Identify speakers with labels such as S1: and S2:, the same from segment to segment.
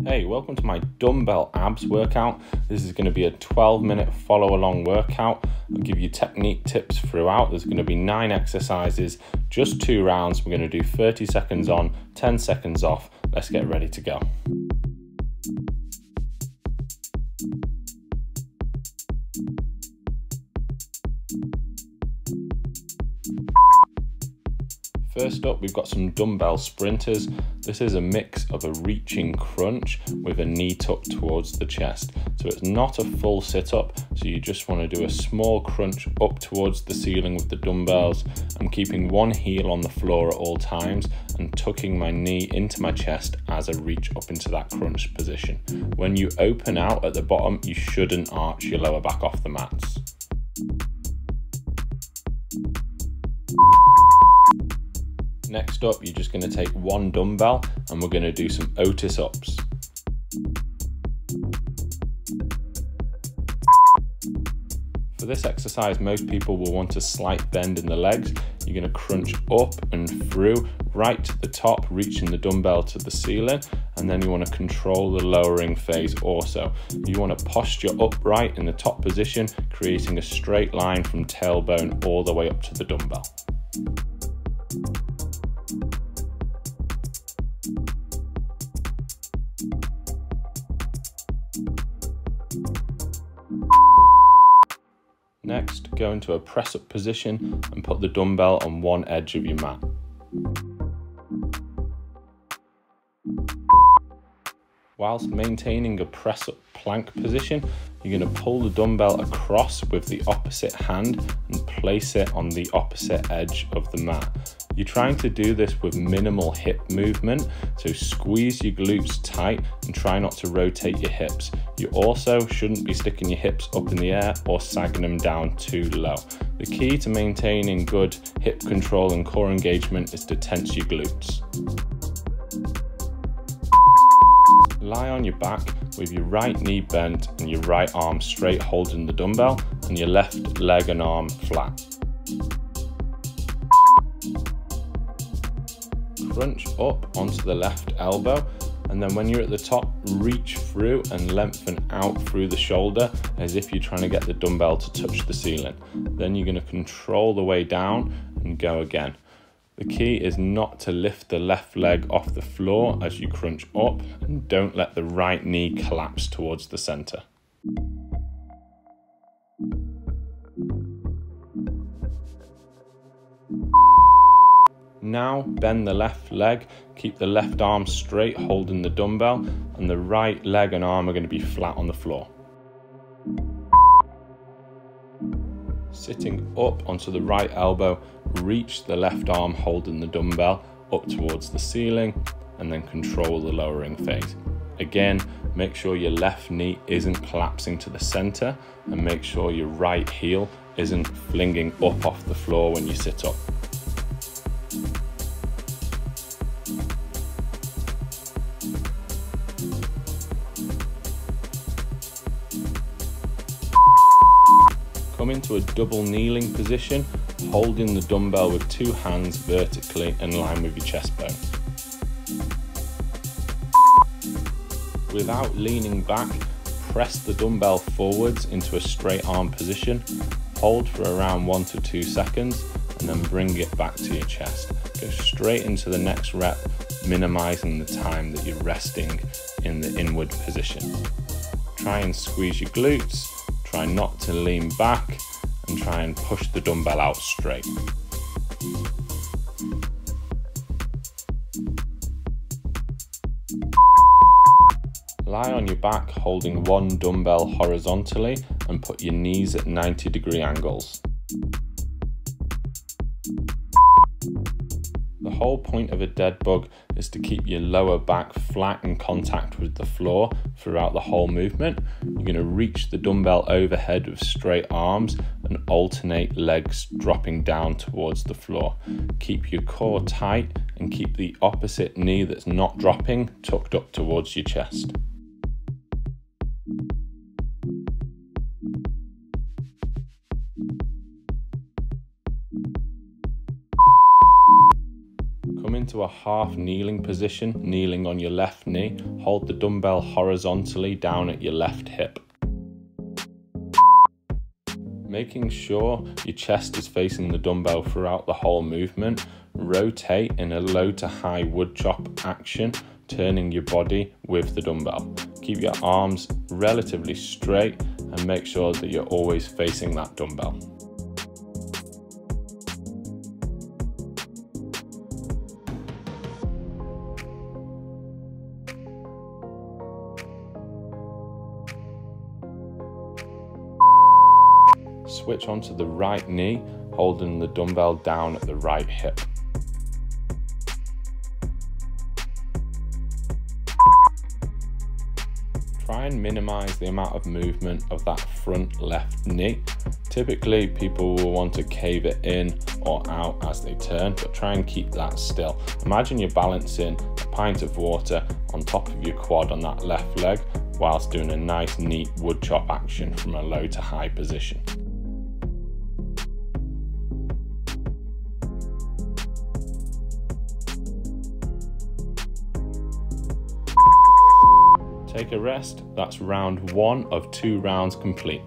S1: Hey, welcome to my dumbbell abs workout. This is going to be a 12-minute follow-along workout. I'll give you technique tips throughout. There's going to be 9 exercises, just 2 rounds. We're going to do 30 seconds on, 10 seconds off. Let's get ready to go. First up, we've got some dumbbell sprinters. This is a mix of a reaching crunch with a knee tucked towards the chest. So it's not a full sit-up, so you just want to do a small crunch up towards the ceiling with the dumbbells. I'm keeping one heel on the floor at all times and tucking my knee into my chest as I reach up into that crunch position. When you open out at the bottom, you shouldn't arch your lower back off the mats. Next up, you're just going to take one dumbbell and we're going to do some Otis ups. For this exercise, most people will want a slight bend in the legs. You're going to crunch up and through, right to the top, reaching the dumbbell to the ceiling, and then you want to control the lowering phase also. You want to posture upright in the top position, creating a straight line from tailbone all the way up to the dumbbell. Next, go into a press-up position and put the dumbbell on one edge of your mat. Whilst maintaining a press-up plank position, you're going to pull the dumbbell across with the opposite hand and place it on the opposite edge of the mat. You're trying to do this with minimal hip movement, so squeeze your glutes tight and try not to rotate your hips. You also shouldn't be sticking your hips up in the air or sagging them down too low. The key to maintaining good hip control and core engagement is to tense your glutes. Lie on your back with your right knee bent and your right arm straight holding the dumbbell and your left leg and arm flat. Crunch up onto the left elbow, and then when you're at the top, reach through and lengthen out through the shoulder as if you're trying to get the dumbbell to touch the ceiling. Then you're going to control the way down and go again. The key is not to lift the left leg off the floor as you crunch up, and don't let the right knee collapse towards the center. Now bend the left leg, keep the left arm straight holding the dumbbell, and the right leg and arm are going to be flat on the floor. Sitting up onto the right elbow, reach the left arm holding the dumbbell up towards the ceiling and then control the lowering phase. Again, make sure your left knee isn't collapsing to the center and make sure your right heel isn't flinging up off the floor when you sit up. Come into a double kneeling position, holding the dumbbell with 2 hands vertically in line with your chest bone. Without leaning back, press the dumbbell forwards into a straight arm position, hold for around 1 to 2 seconds, and then bring it back to your chest. Go straight into the next rep, minimizing the time that you're resting in the inward position. Try and squeeze your glutes. Try not to lean back and try and push the dumbbell out straight. Lie on your back holding one dumbbell horizontally and put your knees at 90-degree angles. The whole point of a dead bug is to keep your lower back flat in contact with the floor throughout the whole movement. You're going to reach the dumbbell overhead with straight arms and alternate legs dropping down towards the floor. Keep your core tight and keep the opposite knee that's not dropping tucked up towards your chest. into a half kneeling position, kneeling on your left knee. Hold the dumbbell horizontally down at your left hip. Making sure your chest is facing the dumbbell throughout the whole movement. Rotate in a low to high wood chop action, turning your body with the dumbbell. Keep your arms relatively straight and make sure that you're always facing that dumbbell. Switch onto the right knee, holding the dumbbell down at the right hip. Try and minimize the amount of movement of that front left knee. Typically, people will want to cave it in or out as they turn, but try and keep that still. Imagine you're balancing a pint of water on top of your quad on that left leg, whilst doing a nice neat wood chop action from a low to high position. Take a rest. That's round 1 of 2 rounds complete.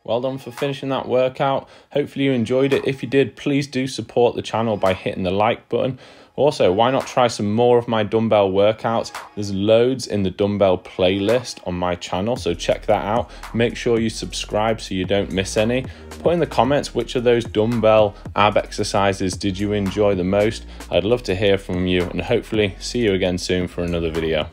S1: Well done for finishing that workout. Hopefully you enjoyed it. If you did, please do support the channel by hitting the like button. Also, why not try some more of my dumbbell workouts? There's loads in the dumbbell playlist on my channel, so check that out. Make sure you subscribe so you don't miss any. Put in the comments which of those dumbbell ab exercises did you enjoy the most. I'd love to hear from you, and hopefully see you again soon for another video.